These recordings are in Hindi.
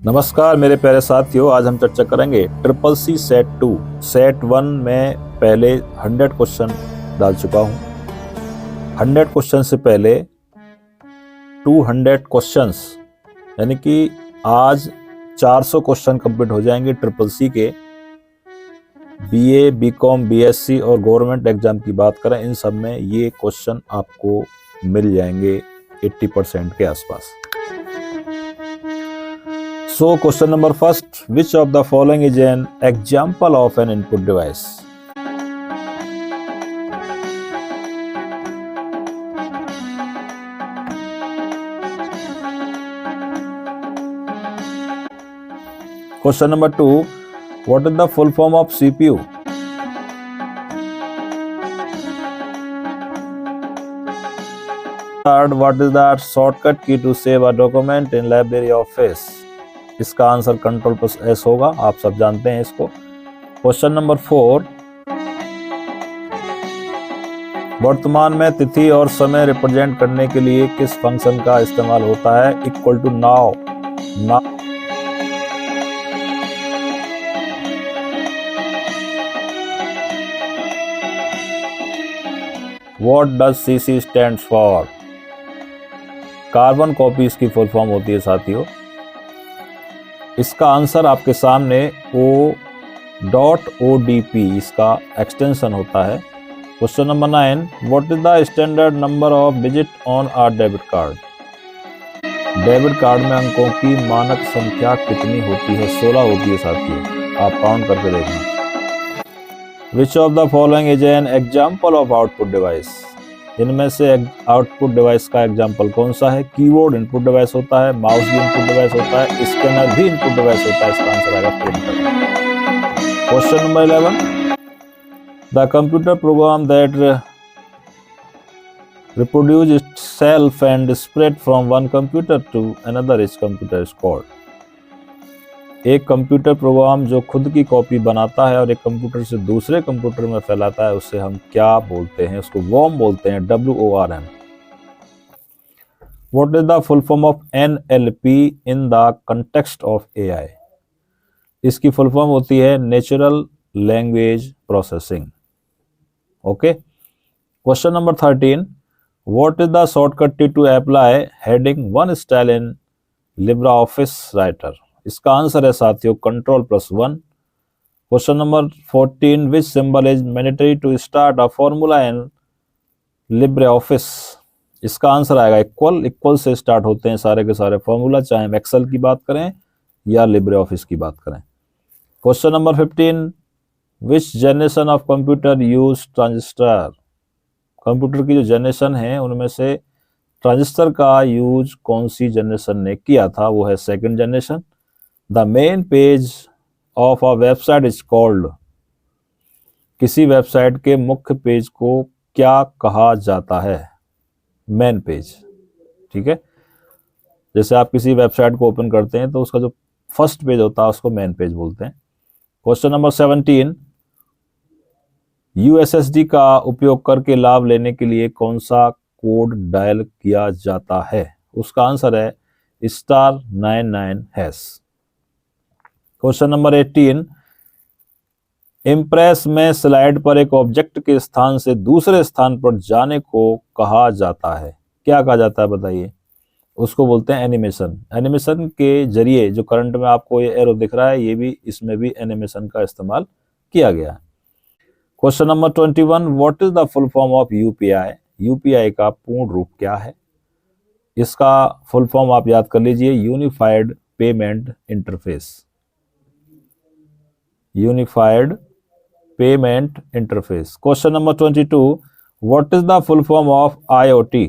नमस्कार मेरे प्यारे साथियों, आज हम चर्चा करेंगे ट्रिपल सी सेट 2 सेट 1 में पहले 100 क्वेश्चन डाल चुका हूँ। 100 क्वेश्चन से पहले 200 क्वेश्चंस यानी कि आज 400 क्वेश्चन कंप्लीट हो जाएंगे ट्रिपल सी के। बीए, बीकॉम, बीएससी और गवर्नमेंट एग्जाम की बात करें, इन सब में ये क्वेश्चन आपको मिल जाएंगे 80% के आसपास। So question number first, which of the following is an example of an input device? Question number 2, what is the full form of CPU? Third, what is the shortcut key to save a document in Library Office? इसका आंसर Ctrl+S होगा, आप सब जानते हैं इसको। क्वेश्चन नंबर 4, वर्तमान में तिथि और समय रिप्रेजेंट करने के लिए किस फंक्शन का इस्तेमाल होता है? Equal to now. What does CC stands for? Carbon copy इसकी फुल फॉर्म होती है साथियों। इसका आंसर आपके सामने O.ODP इसका एक्सटेंशन होता है। Question number 9, what is the standard number of digit on our debit card? Debit card में अंकों की मानक संख्या कितनी होती है? 16 होती है साथियों, आप काउंट करके देखना। विच of the following is an example of output device? इनमें से आउटपुट डिवाइस का एग्जाम्पल कौन सा है? कीबोर्ड इनपुट डिवाइस होता है, माउस भी इनपुट डिवाइस होता है, स्कैनर भी इनपुट डिवाइस होता है। इसका आंसर आएगा printer. Question number 11, the computer program that reproduce itself and spread from one computer to another is computer is called। एक कंप्यूटर प्रोग्राम जो खुद की कॉपी बनाता है और एक कंप्यूटर से दूसरे कंप्यूटर में फैलाता है, उसे हम क्या बोलते हैं? उसको वॉर्म बोलते हैं, WORM। What is the full form of NLP in the context of AI? इसकी फुल फॉर्म होती है natural language processing. Okay. Question number 13, what is the shortcut key to apply heading 1 style in LibreOffice Writer? इसका आंसर है साथियों Ctrl+1। Question number 14, which symbol is mandatory to start a formula in LibreOffice? इसका आंसर आएगा इक्वल से स्टार्ट होते हैं सारे के सारे फॉर्मूला, चाहे हम एक्सेल की बात करें या LibreOffice की बात करें। Question number 15, which generation of computer use transistor? Computer की जो जनरेशन है उनमें से ट्रांजिस्टर का यूज कौन सी जनरेशन ने किया था? वो है second generation. The main page of a website is called. किसी वेबसाइट के मुख्य पेज को क्या कहा जाता है? Main page. ठीक है, जैसे आप किसी वेबसाइट को ओपन करते हैं तो उसका जो फर्स्ट पेज होता है उसको मेन पेज बोलते हैं। क्वेश्चन नंबर 17, USSD का उपयोग करके लाभ लेने के लिए कौन सा कोड डायल किया जाता है? उसका आंसर है *99#। क्वेश्चन नंबर 18, इम्प्रेस में स्लाइड पर एक ऑब्जेक्ट के स्थान से दूसरे स्थान पर जाने को कहा जाता है। क्या कहा जाता है बताइए? उसको बोलते हैं एनिमेशन। एनिमेशन के जरिए जो करंट में आपको ये एरो दिख रहा है, ये भी इसमें भी एनिमेशन का इस्तेमाल किया गया है। Question number 21, what is the full form of UPI? UPI का पूर्ण रूप क्या है? इसका फुल फॉर्म आप याद कर लीजिए, unified payment interface. Unified payment interface. Question number 22, what is the full form of IoT?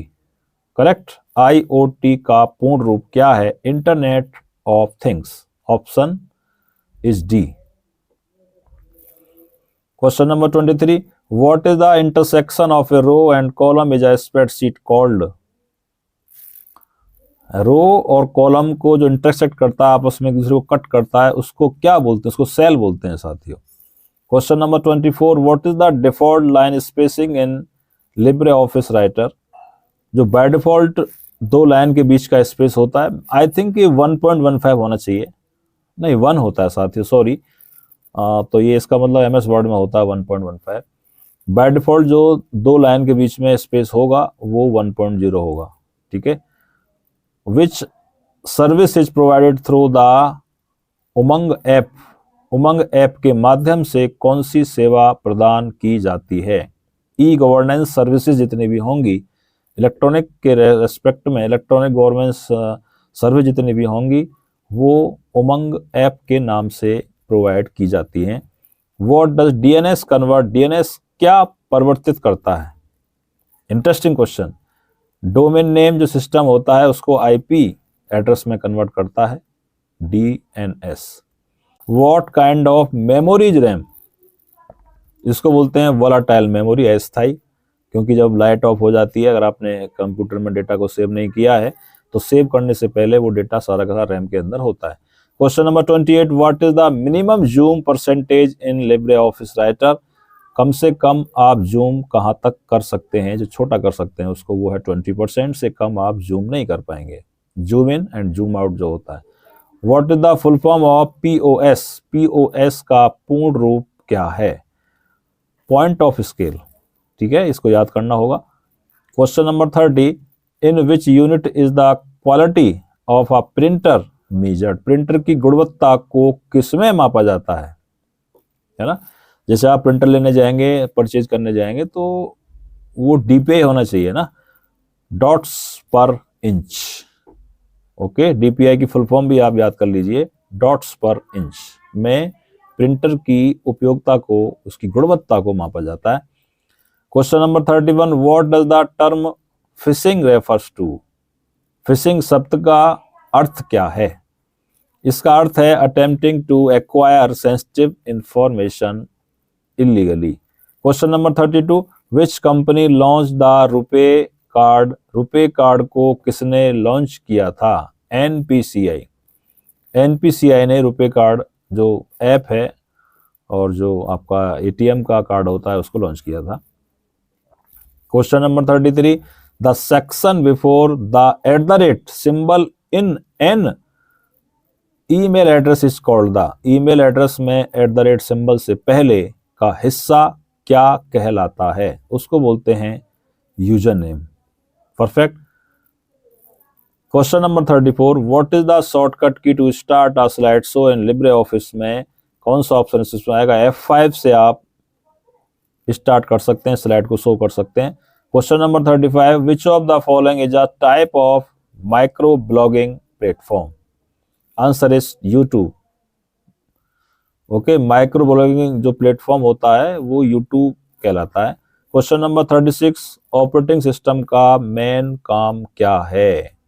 Correct, IoT का पूर्ण रूप क्या है? Internet of things. Option is D. Question number 23, what is the intersection of a row and column is a spreadsheet called? रो और कॉलम को जो इंटरसेक्ट करता है, आपस में एक दूसरे को कट करता है, उसको क्या बोलते हैं? उसको सेल बोलते हैं साथियों। Question number 24, what is the default line spacing in LibreOffice writer? जो बाय डिफॉल्ट दो लाइन के बीच का स्पेस होता है, आई थिंक ये 1.15 होना चाहिए। नहीं 1 होता है साथियों, सॉरी। तो ये इसका मतलब MS वर्ड में होता है 1.15। बाय डिफॉल्ट जो 2 लाइन के बीच में स्पेस होगा वो 1.0 होगा, ठीक है। Which service is provided through the Umang app, Umang app के माध्यम से कौन सी सेवा प्रदान की जाती है। ई गवर्नेंस सर्विसेज जितनी भी होंगी इलेक्ट्रॉनिक के रेस्पेक्ट में, इलेक्ट्रॉनिक गवर्नेंस सर्विस जितनी भी होंगी वो उमंग ऐप के नाम से प्रोवाइड की जाती हैं। What does DNS convert, DNS क्या परिवर्तित करता है। Interesting question. डोमेन नेम जो सिस्टम होता है उसको IP एड्रेस में कन्वर्ट करता है, DNS। What kind of memories RAM, इसको बोलते हैं वोलाटाइल मेमोरी, अस्थायी, क्योंकि जब लाइट ऑफ हो जाती है, अगर आपने कंप्यूटर में डेटा को सेव नहीं किया है तो सेव करने से पहले वो डेटा सारा का सारा रैम के अंदर होता है। Question number 28, what is the minimum zoom percentage in LibreOffice Writer. कम से कम आप जूम कहाँ तक कर सकते हैं, जो छोटा कर सकते हैं उसको, वो है 20%। से कम आप जूम नहीं कर पाएंगे। Zoom in and zoom out जो होता है। What is the full form of POS, POS का पूर्ण रूप क्या है। पॉइंट ऑफ स्केल, ठीक है, इसको याद करना होगा। Question number 30, in which unit is the quality of a printer measured. Printer की गुणवत्ता को किसमें मापा जाता है ना। जैसे आप प्रिंटर लेने जाएंगे, परचेज करने जाएंगे तो वो DPI होना चाहिए ना, डॉट्स पर इंच। ओके, DPI की फुल फॉर्म भी आप याद कर लीजिए, डॉट्स पर इंच में प्रिंटर की उपयोगिता को, उसकी गुणवत्ता को मापा जाता है। Question number 31, what does the term phishing refers to. Phishing शब्द का अर्थ क्या है। इसका अर्थ है attempting to acquire sensitive information illegally. Question number 32, which company launch the RuPay card. RuPay card को किसने लॉन्च किया था। NPCI। NPCI ने रुपे कार्ड जो ऐप है और जो आपका ATM का कार्ड होता है उसको लॉन्च किया था। Question number 33, the section before the @ symbol in an email address is called the. Email address में @ सिंबल से पहले का हिस्सा क्या कहलाता है, उसको बोलते हैं user name. Perfect. Question number 34, what is the shortcut key to start a slide show in LibreOffice में कौन सा ऑप्शन इसमें आएगा। F5 से आप स्टार्ट कर सकते हैं, स्लाइड को शो कर सकते हैं। Question number 35, which of the following is a type of micro blogging platform. Answer is YouTube। Okay, micro blogging जो प्लेटफॉर्म होता है वो YouTube कहलाता है। क्वेश्चन नंबर 36, ऑपरेटिंग सिस्टम का मेन काम क्या है।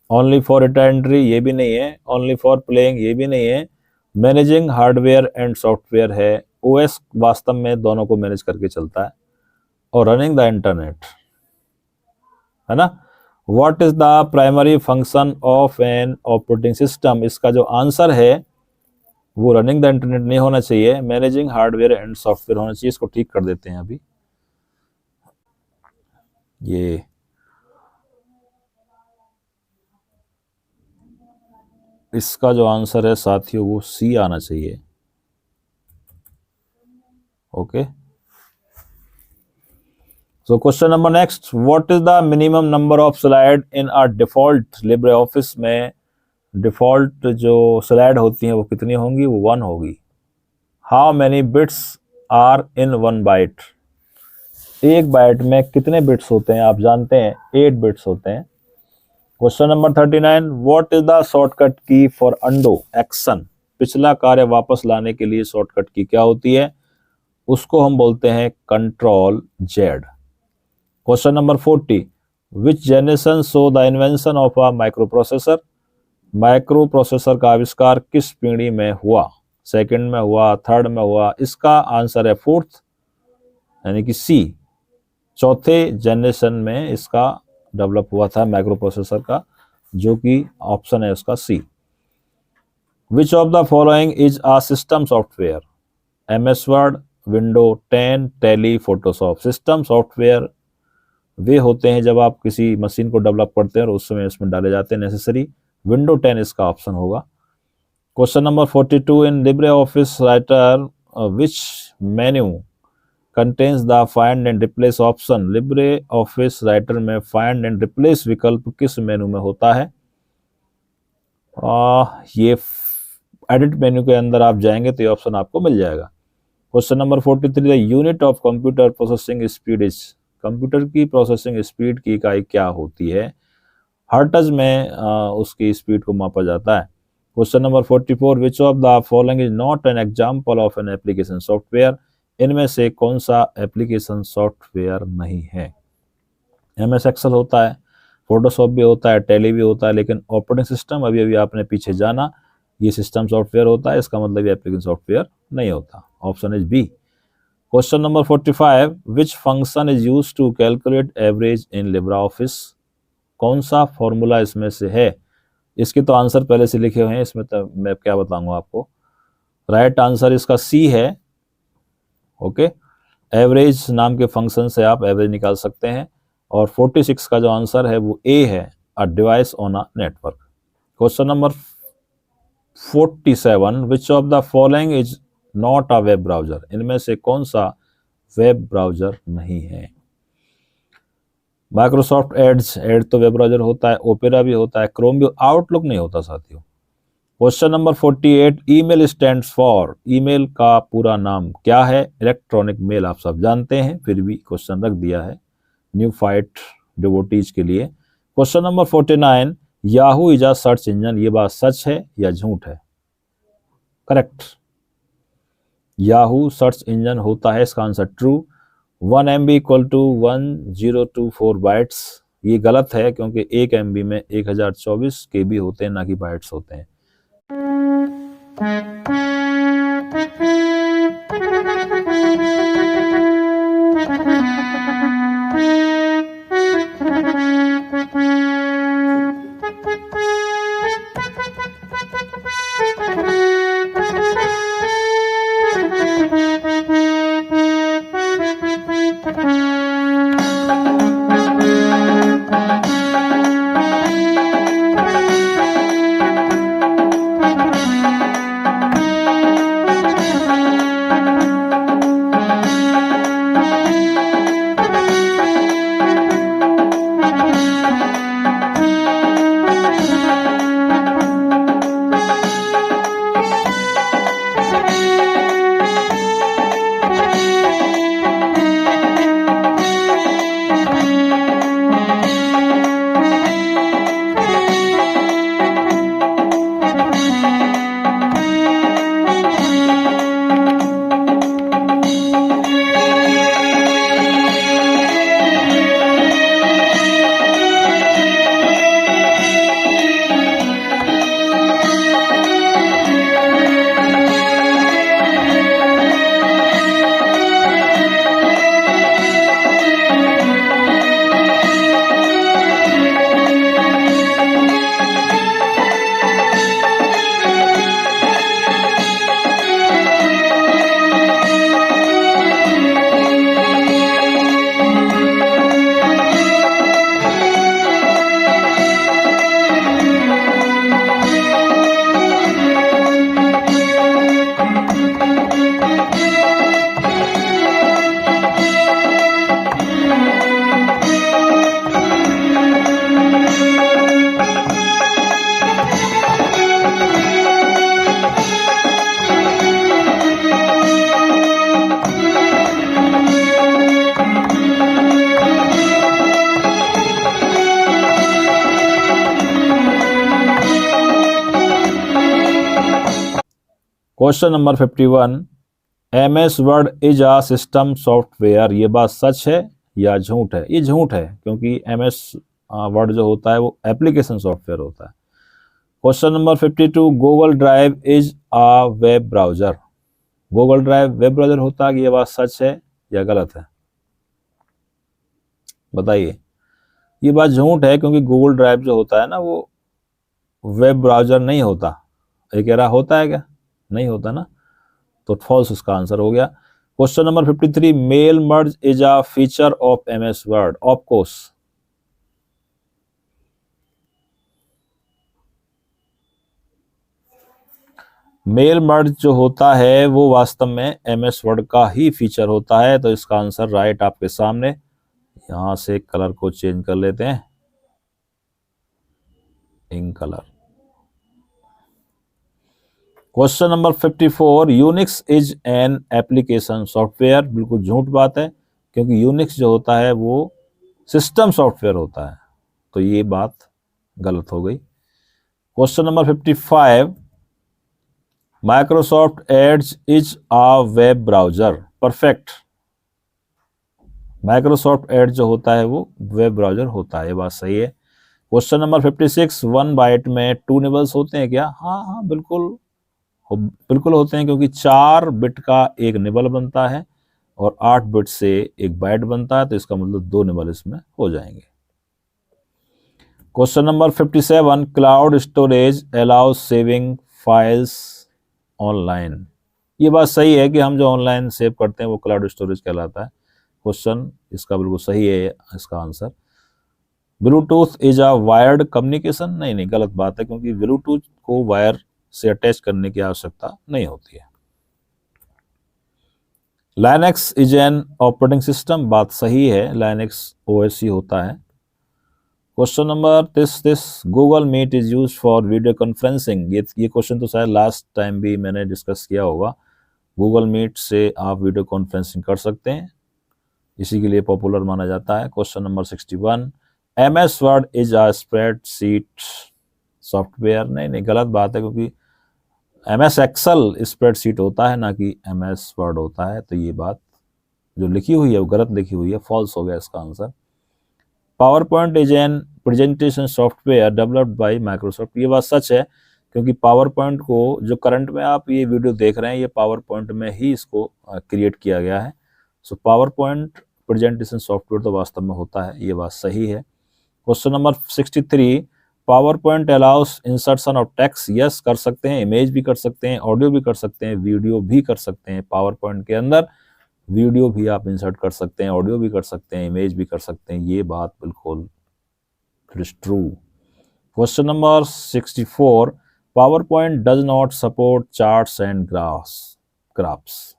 ओनली फॉर डेटा एंट्री ये भी नहीं है, ओनली फॉर प्लेइंग ये भी नहीं है, मैनेजिंग हार्डवेयर एंड सॉफ्टवेयर है। OS वास्तव में दोनों को मैनेज करके चलता है, और रनिंग द इंटरनेट है ना। What is the primary function of N operating system. इसका जो आंसर है वो रनिंग द इंटरनेट नहीं होना चाहिए, मैनेजिंग हार्डवेयर एंड सॉफ्टवेयर होना चाहिए। इसको ठीक कर देते हैं अभी। ये इसका जो आंसर है साथियों वो C आना चाहिए। Okay, so question number next, what is the minimum number of slide in a default LibreOffice में। डिफॉल्ट जो स्लाइड होती हैं वो कितनी होंगी, वो 1 होगी। How many bits are in 1 byte. एक बाइट में कितने बिट्स होते हैं आप जानते हैं, 8 बिट्स होते हैं। Question number 39, what is the shortcut की फॉर अंडो एक्शन। पिछला कार्य वापस लाने के लिए शॉर्टकट की क्या होती है, उसको हम बोलते हैं Ctrl+Z। Question number 40, which generation so the invention of a micro processor. Micro processor का आविष्कार किस पीढ़ी में हुआ, सेकंड में हुआ, थर्ड में हुआ। इसका आंसर है 4th यानी कि C, चौथे जनरेशन में इसका डेवलप हुआ था माइक्रो प्रोसेसर का, जो कि ऑप्शन है उसका C। Which of the following is a system software. MS Word, window 10, Tally, Photoshop. System software वे होते हैं जब आप किसी मशीन को डेवलप करते हैं और उस समय इसमें डाले जाते हैं नेसेसरी। विंडो 10 इसका ऑप्शन होगा। Question number 42 in LibreOffice writer which menu contains the find and replace option. Libre office writer में फाइंड एंड रिप्लेस विकल्प किस मेनू में होता है? ये एडिट मेन्यू के अंदर आप जाएंगे तो ये ऑप्शन आपको मिल जाएगा। Question number 43 the unit of computer processing speed is. Computer की प्रोसेसिंग स्पीड की इकाई क्या होती है? हर्ट्ज में उसकी स्पीड को मापा जाता है। Question number 44 which of the following is not an example of N application software. इनमें से कौन सा एप्लीकेशन सॉफ्टवेयर नहीं है? MS एक्सेल होता है, फोटोशॉप भी होता है, टैली भी होता है, लेकिन ऑपरेटिंग सिस्टम अभी अभी आपने पीछे जाना, ये सिस्टम सॉफ्टवेयर होता है, इसका मतलब ये एप्लीकेशन सॉफ्टवेयर नहीं होता। Option is B. Question number 45 which function is use to calculate average in LibreOffice. कौन सा फॉर्मूला इसमें से है? इसके तो आंसर पहले से लिखे हुए हैं, इसमें तो मैं क्या बताऊंगा आपको। राइट आंसर इसका सी है। ओके, एवरेज नाम के फंक्शन से आप एवरेज निकाल सकते हैं। और 46 का जो आंसर है वो ए है, a device on a network. Question number 47 which of the following is not a web browser. इनमें से कौन सा वेब ब्राउजर नहीं है? माइक्रोसॉफ्ट एड तो वेब ब्राउजर होता है, ओपेरा भी होता है, क्रोम भी, आउटलुक नहीं होता साथियों। Question number 48 email stands for. Email का पूरा नाम क्या है? इलेक्ट्रॉनिक मेल आप सब जानते हैं, फिर भी क्वेश्चन रख दिया है न्यू फाइट डिवोटीज के लिए। Question number 49 Yahoo is a search engine. ये बात सच है या झूठ है? करेक्ट, याहू सर्च इंजन होता है, इसका answer true. 1 MB equal to 1024 bytes. ये गलत है क्योंकि 1 MB में 1024 KB होते हैं, ना कि बाइट्स होते हैं। Question number 51 MS word is a system software. ये बात सच है या झूठ है? ये झूठ है क्योंकि MS वर्ड जो होता है वो एप्लीकेशन सॉफ्टवेयर होता है। Question number 52 Google drive is a web browser. Google drive web browser होता है, ये बात सच है या गलत है? बताइए। ये बात झूठ है क्योंकि गूगल ड्राइव जो होता है ना वो वेब ब्राउजर नहीं होता। ये कह रहा होता है क्या? नहीं होता ना, तो फॉल्स उसका आंसर हो गया। Question number 53 mail merge is a feature of MS Word. Of course, mail merge जो होता है वो वास्तव में MS वर्ड का ही फीचर होता है। तो इसका आंसर राइट आपके सामने। यहां से कलर को चेंज कर लेते हैं, ink colour. Question number 54, Unix is an application software. बिल्कुल झूठ बात है, क्योंकि यूनिक्स जो होता है वो सिस्टम सॉफ्टवेयर होता है। तो ये बात गलत हो गई। Question number 55, Microsoft Edge is a web browser. Perfect. Microsoft Edge जो होता है वो वेब ब्राउजर होता है, ये बात सही है। क्वेश्चन नंबर 56, 1 बाइट में 2 निबल्स होते हैं क्या? हाँ हाँ, बिल्कुल होते हैं, क्योंकि 4 बिट का एक निबल बनता है और 8 बिट से एक बाइट बनता है, तो इसका मतलब 2 निबल इसमें हो जाएंगे। Question number 57, cloud storage allows saving files online. ये बात सही है कि हम जो ऑनलाइन सेव करते हैं वो क्लाउड स्टोरेज कहलाता है। क्वेश्चन इसका बिल्कुल सही है इसका answer. Bluetooth is a wired communication. नहीं, गलत बात है, क्योंकि ब्लूटूथ को वायर से अटैच करने की आवश्यकता नहीं होती है। Linux is an operating system. बात सही है, लाइनक्स OS ही होता है। Question number this Google Meet is use for video conferencing. ये क्वेश्चन तो शायद लास्ट टाइम भी मैंने डिस्कस किया होगा। गूगल मीट से आप वीडियो कॉन्फ्रेंसिंग कर सकते हैं, इसी के लिए पॉपुलर माना जाता है। Question number 61, MS word is a spreadsheet software. नहीं, गलत बात है, क्योंकि MS एक्सेल स्प्रेडशीट होता है, ना कि MS वर्ड होता है। तो ये बात जो लिखी हुई है वो गलत लिखी हुई है, फॉल्स हो गया इसका answer. Power point is an presentation software developed by Microsoft. ये बात सच है, क्योंकि पावर पॉइंट को जो करंट में आप ये वीडियो देख रहे हैं, ये पावर पॉइंट में ही इसको क्रिएट किया गया है। So power point presentation software तो वास्तव में होता है, ये बात सही है। Question number 63, power point allow us insertion of text. Yes, कर सकते हैं, इमेज भी कर सकते हैं, ऑडियो भी कर सकते हैं, वीडियो भी कर सकते हैं। पावर पॉइंट के अंदर वीडियो भी आप इंसर्ट कर सकते हैं, ऑडियो भी कर सकते हैं, इमेज भी कर सकते हैं। ये बात बिल्कुल true. Question number 64, power point does not support charts and graphs.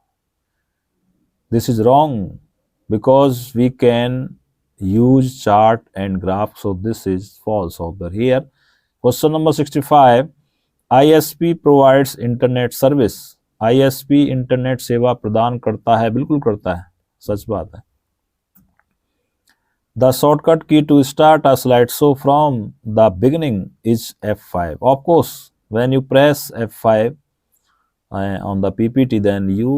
This is wrong, because we can use chart and graph, so this is false over here. Question number 65, ISP provides internet service। ISP internet सेवा प्रदान करता है। बिल्कुल करता है, सच बात है। The shortcut key to start a slideshow from the beginning is F5. Of course, when you press F5 on the PPT, then you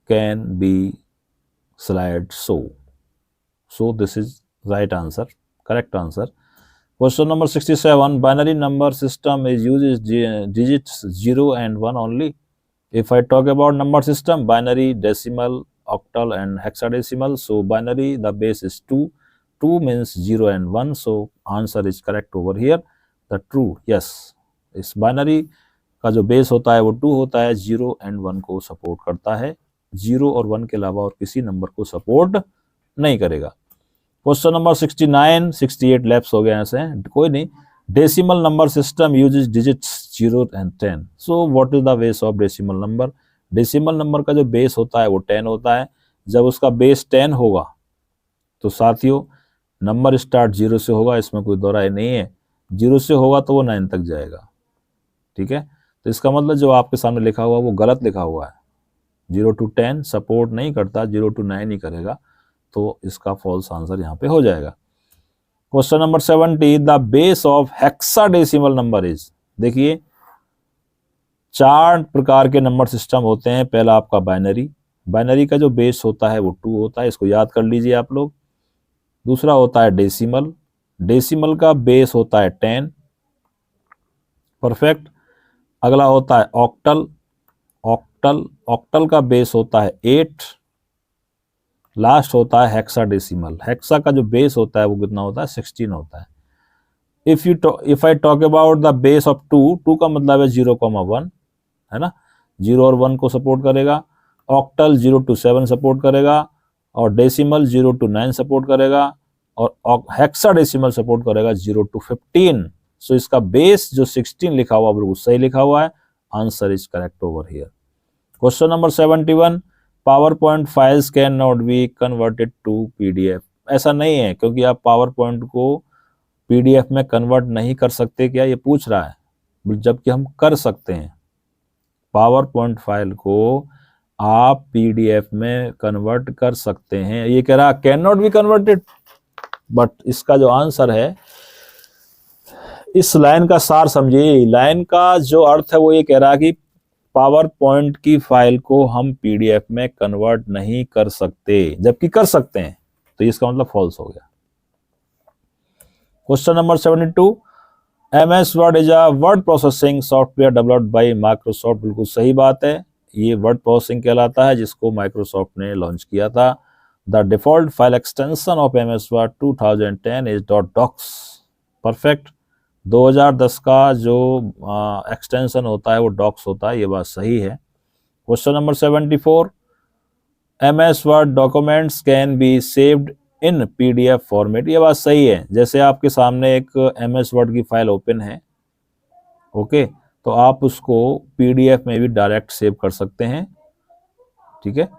can be slideshow. So this is right answer, correct answer. Question number 67, binary number system is uses digits 0 and 1 only. If I talk about number system, binary, decimal, octal and hexadecimal. So binary, the base is 2. 2 means 0 and 1. So answer is correct over here. The true, yes. इस binary का जो बेस होता है वो 2 होता है, 0 and 1 को सपोर्ट करता है। 0 और 1 के अलावा और किसी नंबर को सपोर्ट नहीं करेगा। क्वेश्चन नंबर 69, 68 लैप्स हो गए ऐसे, कोई नहीं। Decimal number system uses digits 0 and 10। So what is the base of decimal number? Decimal number का जो बेस होता है वो 10 होता है। जब उसका बेस 10 होगा तो साथियों नंबर स्टार्ट 0 से होगा, इसमें कोई दो राय नहीं है। 0 से होगा तो वो 9 तक जाएगा, ठीक है। तो इसका मतलब जो आपके सामने लिखा हुआ वो गलत लिखा हुआ है। 0 to 10 सपोर्ट नहीं करता, 0 to 9 ही करेगा, तो इसका फॉल्स आंसर यहाँ पे हो जाएगा। Question number 70, the base of hexadecimal number is. देखिए 4 प्रकार के नंबर सिस्टम होते हैं। पहला आपका बाइनरी, बाइनरी का जो बेस होता है वो 2 होता है, इसको याद कर लीजिए आप लोग। दूसरा होता है डेसिमल, डेसिमल का बेस होता है 10, परफेक्ट। अगला होता है ऑक्टल, ऑक्टल का बेस होता है 8। लास्ट होता है हेक्साडेसिमल, हेक्सा का जो बेस होता है वो कितना होता है? 16 होता है। If I talk about the base of 2 का मतलब है 0,1, है ना। 0 और 1 को सपोर्ट करेगा। ऑक्टल 0 to 7 सपोर्ट करेगा, और डेसिमल 0 to 9 सपोर्ट करेगा, और हेक्साडेसिमल सपोर्ट करेगा 0 to 15। सो इसका बेस जो 16 लिखा हुआ बिल्कुल सही लिखा हुआ है। Answer is correct over here. Question number 71, PowerPoint files can not be converted to PDF. ऐसा नहीं है, क्योंकि आप पावर पॉइंट को पीडीएफ में कन्वर्ट नहीं कर सकते क्या, ये पूछ रहा है, जबकि हम कर सकते हैं। पावर पॉइंट फाइल को आप पीडीएफ में कन्वर्ट कर सकते हैं। ये कह रहा can not be converted, but इसका जो आंसर है, इस लाइन का सार समझिए। लाइन का जो अर्थ है वो ये कह रहा कि पावर पॉइंट की फाइल को हम पीडीएफ में कन्वर्ट नहीं कर सकते, जबकि कर सकते हैं, तो इसका मतलब फॉल्स हो गया। Question number 72, MS word is a word processing software developed by Microsoft. बिल्कुल सही बात है, ये वर्ड प्रोसेसिंग कहलाता है, जिसको माइक्रोसॉफ्ट ने लॉन्च किया था। The default file extension of MS word 2010 is .docs। Perfect. 2010 का जो एक्सटेंशन होता है वो डॉक्स होता है, ये बात सही है। Question number 74, MS word documents can be saved in PDF format. ये बात सही है। जैसे आपके सामने एक MS वर्ड की फाइल ओपन है, ओके, तो आप उसको पीडीएफ में भी डायरेक्ट सेव कर सकते हैं, ठीक है।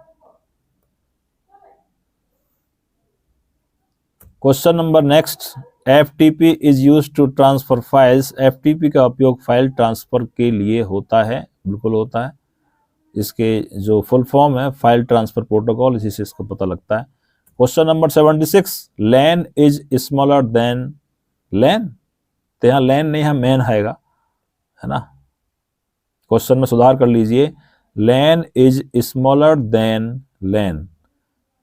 Question number next, FTP is used to transfer files. FTP का उपयोग फाइल ट्रांसफर के लिए होता है, बिल्कुल होता है। इसके जो फुल फॉर्म है फाइल ट्रांसफर प्रोटोकॉल, इसी से इसको पता लगता है। Question number 76, LAN is smaller than LAN. तो यहाँ लैन नहीं, यहाँ मैन आएगा, है ना। क्वेश्चन में सुधार कर लीजिए, LAN is smaller than LAN.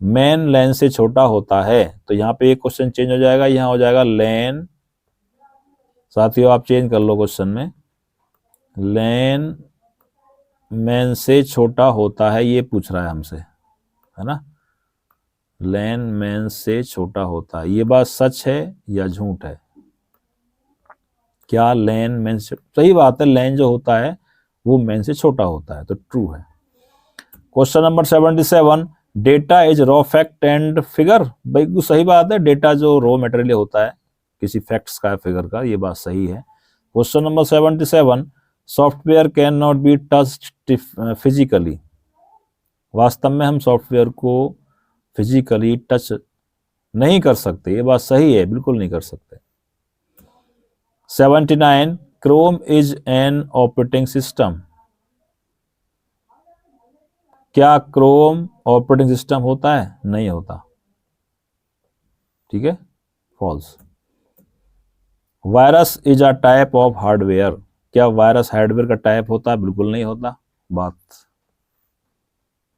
MAN LAN से छोटा होता है, तो यहाँ पे एक क्वेश्चन चेंज हो जाएगा, यहाँ हो जाएगा लैन। साथियों आप चेंज कर लो क्वेश्चन में, लैन मैन से छोटा होता है, ये पूछ रहा है हमसे, है ना। लैन मैन से छोटा होता है, ये बात सच है या झूठ है? क्या लैन मैन से, सही बात है, लैन जो होता है वो मैन से छोटा होता है, तो ट्रू है। Question number 77, data is raw fact and figure. भाई सही बात है, डेटा जो रॉ मटेरियल होता है किसी फैक्ट्स का, फिगर का, ये बात सही है। Question number 77, software can not be touched physically. वास्तव में हम सॉफ्टवेयर को फिजिकली टच नहीं कर सकते, ये बात सही है, बिल्कुल नहीं कर सकते। 79, Chrome is an operating system. क्या क्रोम ऑपरेटिंग सिस्टम होता है? नहीं होता, ठीक है, false. Virus is a type of hardware. क्या वायरस हार्डवेयर का टाइप होता है? बिल्कुल नहीं होता, बात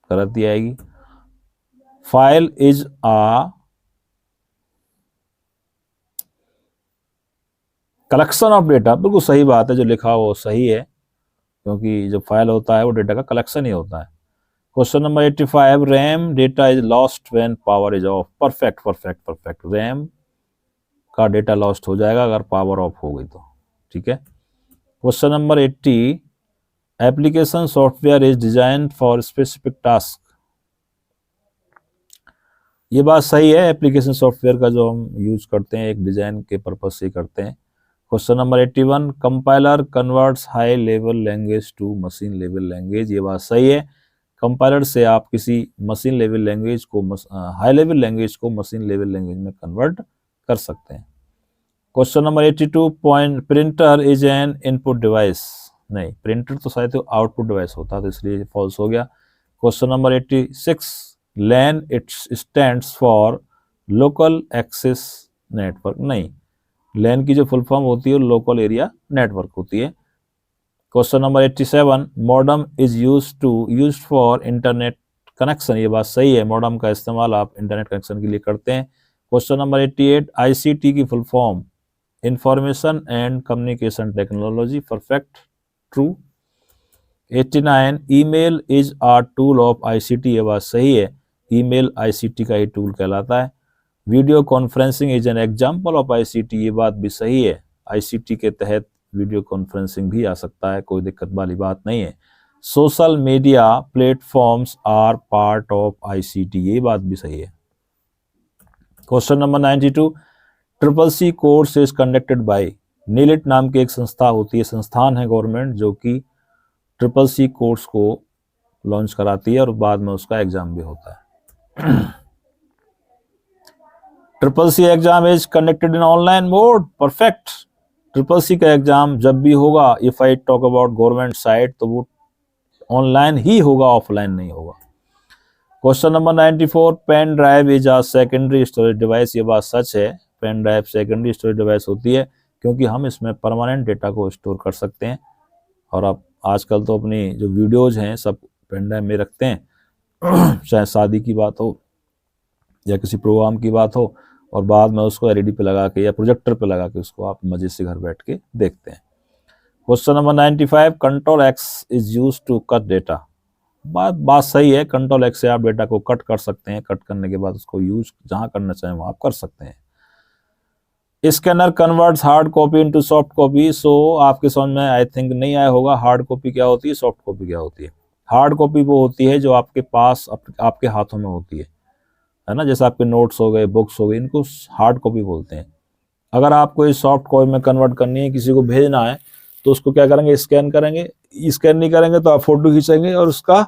गलत ही आएगी। File is a collection of data. बिल्कुल सही बात है, जो लिखा हो वो सही है, क्योंकि जो फाइल होता है वो डेटा का कलेक्शन ही होता है। Question number 85, RAM data is lost when power is of. Perfect perfect perfect, RAM का डेटा लॉस्ट हो जाएगा अगर पावर ऑफ हो गई तो, ठीक है। Question number 80, application software is design for specific task. ये बात सही है, एप्लीकेशन सॉफ्टवेयर का जो हम यूज करते हैं एक डिजाइन के पर्पज से करते हैं। Question number 81, compiler converts high level language to machine level language. ये बात सही है, कंपाइलर से आप किसी मशीन लेवल लैंग्वेज को, हाई लेवल लैंग्वेज को मशीन लेवल लैंग्वेज में कन्वर्ट कर सकते हैं। Question number 82, printer is an input device. नहीं, प्रिंटर तो शायद आउटपुट डिवाइस होता है, तो इसलिए फॉल्स हो गया। Question number 86, LAN it's stands for local access network. नहीं, लैन की जो फुल फॉर्म होती है लोकल एरिया नेटवर्क होती है। Question number 87, modem is used for internet connection. ये बात सही है, मॉडम का इस्तेमाल आप इंटरनेट कनेक्शन के लिए करते हैं। क्वेश्चन नंबर 88, ICT की full form information and communication technology. Perfect, true. 89, email is a tool of ICT। ये बात सही है, ईमेल ICT का ही टूल कहलाता है। Video conferencing is an example of ICT। ये बात भी सही है, ICT के तहत वीडियो कॉन्फ्रेंसिंग भी आ सकता है, कोई दिक्कत वाली बात नहीं है। Social media platforms are part of ICT। ये बात भी सही है। Question number 92, CCC course is conducted by. NIELIT नाम की एक संस्था होती है, संस्थान है गवर्नमेंट, जो कि ट्रिपल सी कोर्स को लॉन्च कराती है और बाद में उसका एग्जाम भी होता है। Triple C exam is conducted in online mode, perfect. Triple C का एग्जाम जब भी होगा, if I talk about government side, तो वो ऑनलाइन ही होगा, ऑफलाइन नहीं होगा। Question number 94, pen drive is a secondary storage device. ये बात सच है, pen drive secondary storage device होती है, क्योंकि हम इसमें परमानेंट डेटा को स्टोर कर सकते हैं। और अब आजकल तो अपनी जो वीडियोज हैं सब पेन ड्राइव में रखते हैं, चाहे शादी की बात हो या किसी प्रोग्राम की बात हो, और बाद में उसको एलईडी पे लगा के या प्रोजेक्टर पे लगा के उसको आप मजे से घर बैठ के देखते हैं। Question number 95, control X is use to cut data. बात सही है, कंट्रोल एक्स से आप डेटा को कट कर सकते हैं, कट करने के बाद उसको यूज जहां करना चाहें वहां आप कर सकते हैं। Scanner converts hard copy into soft copy. So आपके समझ में आई थिंक नहीं आया होगा हार्ड कॉपी क्या होती है, सॉफ्ट कॉपी क्या होती है। हार्ड कॉपी वो होती है जो आपके पास आपके हाथों में होती है ना, जैसे आपके नोट्स हो गए, बुक्स हो गए, इनको हार्ड कॉपी बोलते हैं। अगर आपको इस सॉफ्ट कॉपी में कन्वर्ट करनी है, किसी को भेजना है, तो उसको क्या करेंगे, स्कैन करेंगे। स्कैन नहीं करेंगे तो आप फोटो खींचेंगे और उसका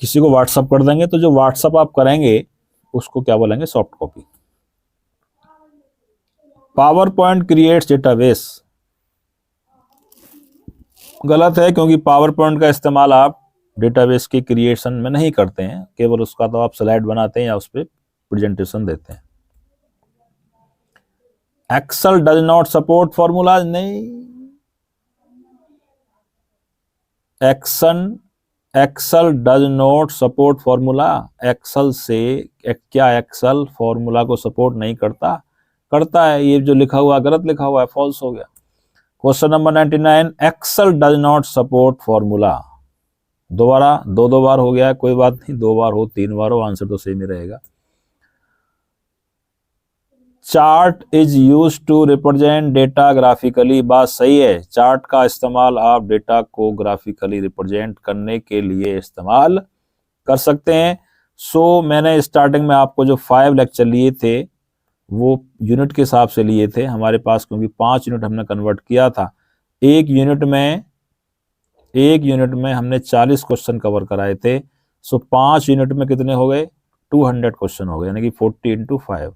किसी को व्हाट्सअप कर देंगे, तो जो व्हाट्सअप आप करेंगे उसको क्या बोलेंगे, soft copy. Power point creates database, गलत है, क्योंकि पावर पॉइंट का इस्तेमाल आप डेटाबेस के क्रिएशन में नहीं करते हैं, केवल उसका तो आप स्लाइड बनाते हैं या उस पर प्रेजेंटेशन देते हैं। Excel does not support formulas, नहीं। Excel does not support formula. Excel से क्या एक्सेल फॉर्मूला को सपोर्ट नहीं करता? करता है। ये जो लिखा हुआ गलत लिखा हुआ है, फॉल्स हो गया। Question number 99, Excel does not support formula. दोबारा दो बार हो गया, कोई बात नहीं, 2 बार हो 3 बार हो, आंसर तो सेम ही रहेगा। Chart is use to represent data graphically, बात सही है। चार्ट का इस्तेमाल आप डेटा को ग्राफिकली रिप्रेजेंट करने के लिए इस्तेमाल कर सकते हैं। सो मैंने स्टार्टिंग में आपको जो 5 लेक्चर लिए थे वो यूनिट के हिसाब से लिए थे हमारे पास, क्योंकि 5 यूनिट हमने कन्वर्ट किया था। एक यूनिट में हमने 40 क्वेश्चन कवर कराए थे। सो 5 यूनिट में कितने हो गए, 200 क्वेश्चन हो गए, यानी कि 40 × 5।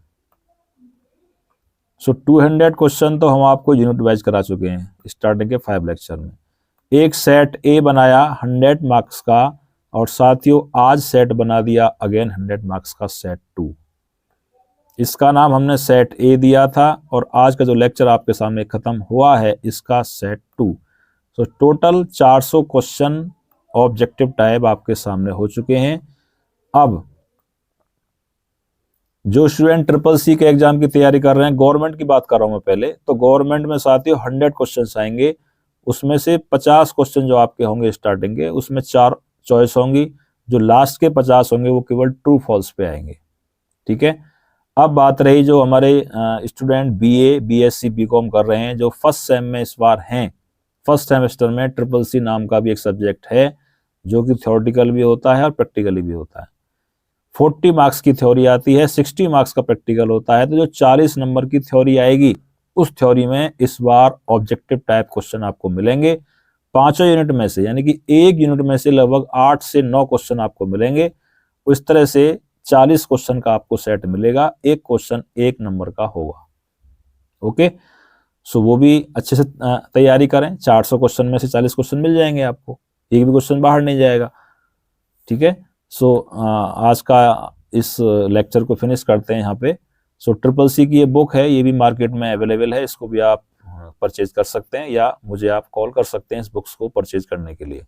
सो 200 क्वेश्चन तो हम आपको यूनिट वाइज करा चुके हैं स्टार्टिंग के 5 लेक्चर में। एक सेट ए बनाया 100 मार्क्स का, और साथियों आज सेट बना दिया अगेन 100 मार्क्स का सेट 2। इसका नाम हमने सेट ए दिया था, और आज का जो लेक्चर आपके सामने खत्म हुआ है इसका सेट 2। तो टोटल 400 क्वेश्चन ऑब्जेक्टिव टाइप आपके सामने हो चुके हैं। अब जो स्टूडेंट ट्रिपल सी के एग्जाम की तैयारी कर रहे हैं, गवर्नमेंट की बात कर रहा हूं मैं पहले, तो गवर्नमेंट में साथियों 100 क्वेश्चन आएंगे। उसमें से 50 क्वेश्चन जो आपके होंगे स्टार्टिंग के, उसमें 4 चॉइस होंगी। जो लास्ट के 50 होंगे वो केवल ट्रू फॉल्स पे आएंगे। ठीक है। अब बात रही जो हमारे स्टूडेंट बीए, बीएससी, बीकॉम कर रहे हैं, जो फर्स्ट सेम में इस बार हैं। फर्स्ट सेमेस्टर में ट्रिपल सी नाम का भी एक सब्जेक्ट है, जो कि थ्योरेटिकल भी होता है और प्रैक्टिकली भी होता है। 40 मार्क्स की थ्योरी आती है, 60 मार्क्स का प्रैक्टिकल होता है। तो जो 40 नंबर की थ्योरी आएगी, उस थ्योरी में इस बार ऑब्जेक्टिव टाइप क्वेश्चन आपको मिलेंगे 5 यूनिट में से, यानी कि एक यूनिट में से लगभग 8 से 9 क्वेश्चन आपको मिलेंगे। इस तरह से 40 क्वेश्चन का आपको सेट मिलेगा। एक क्वेश्चन 1 नंबर का होगा। ओके, सो वो भी अच्छे से तैयारी करें। 400 क्वेश्चन में से 40 क्वेश्चन मिल जाएंगे आपको, एक भी क्वेश्चन बाहर नहीं जाएगा। ठीक है। सो आज का इस लेक्चर को फिनिश करते हैं यहाँ पे। सो ट्रिपल सी की ये बुक है, ये भी मार्केट में अवेलेबल है, इसको भी आप परचेज कर सकते हैं, या मुझे आप कॉल कर सकते हैं इस बुक्स को परचेज करने के लिए।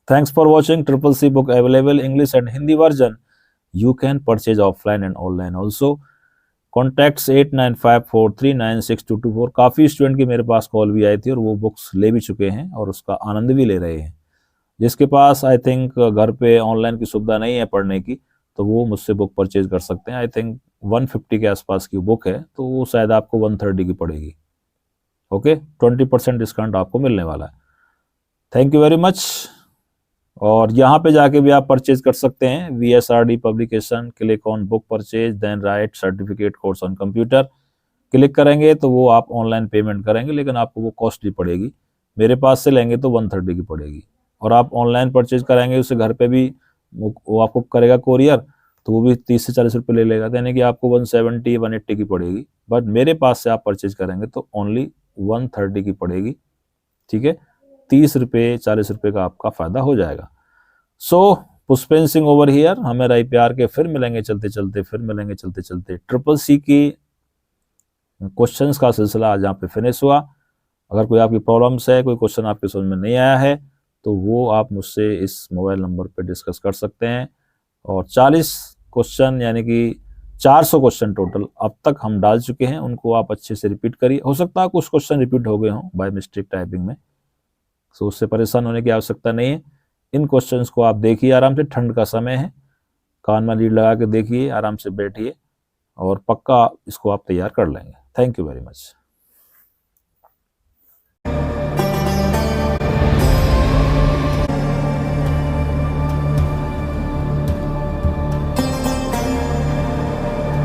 Thanks for watching. Triple C book available English and Hindi version. You can purchase offline and online also. Contacts 8954396224। काफ़ी स्टूडेंट की मेरे पास कॉल भी आई थी और वो बुक्स ले भी चुके हैं और उसका आनंद भी ले रहे हैं। जिसके पास आई थिंक घर पे ऑनलाइन की सुविधा नहीं है पढ़ने की, तो वो मुझसे बुक परचेज कर सकते हैं। आई थिंक 150 के आसपास की बुक है, तो वो शायद आपको 130 की पड़ेगी। ओके, 20% डिस्काउंट आपको मिलने वाला है। Thank you very much. और यहाँ पे जाके भी आप परचेज कर सकते हैं। VSRD publication, click on book purchase, then write certificate course on computer. Click करेंगे तो वो आप ऑनलाइन पेमेंट करेंगे, लेकिन आपको वो कॉस्टली पड़ेगी। मेरे पास से लेंगे तो 130 की पड़ेगी, और आप ऑनलाइन परचेज कराएंगे उसे घर पे भी वो आपको करेगा कोरियर, तो वो भी 30 से 40 रुपये ले लेगा, तो यानी कि आपको 170 180 की पड़ेगी। बट मेरे पास से आप परचेज करेंगे तो ओनली 130 की पड़ेगी, ठीक है। 30 रुपये 40 रुपये का आपका फायदा हो जाएगा। सो पुष्पेंद्र सिंह ओवर हियर, हमें राय प्यार के फिर मिलेंगे चलते चलते, फिर मिलेंगे चलते चलते। ट्रिपल सी की क्वेश्चंस का सिलसिला आज यहाँ पे फिनिश हुआ। अगर कोई आपकी प्रॉब्लम्स है, कोई क्वेश्चन आपके समझ में नहीं आया है, तो वो आप मुझसे इस मोबाइल नंबर पे डिस्कस कर सकते हैं। और 40 क्वेश्चन यानी कि 400 क्वेश्चन टोटल अब तक हम डाल चुके हैं, उनको आप अच्छे से रिपीट करिए। हो सकता है कुछ क्वेश्चन रिपीट हो गए हों बाय मिस्टेक टाइपिंग में, सो उससे परेशान होने की आवश्यकता नहीं है। इन क्वेश्चंस को आप देखिए आराम से, ठंड का समय है, कान में लीड लगा के देखिए, आराम से बैठिए, और पक्का इसको आप तैयार कर लेंगे। Thank you very much.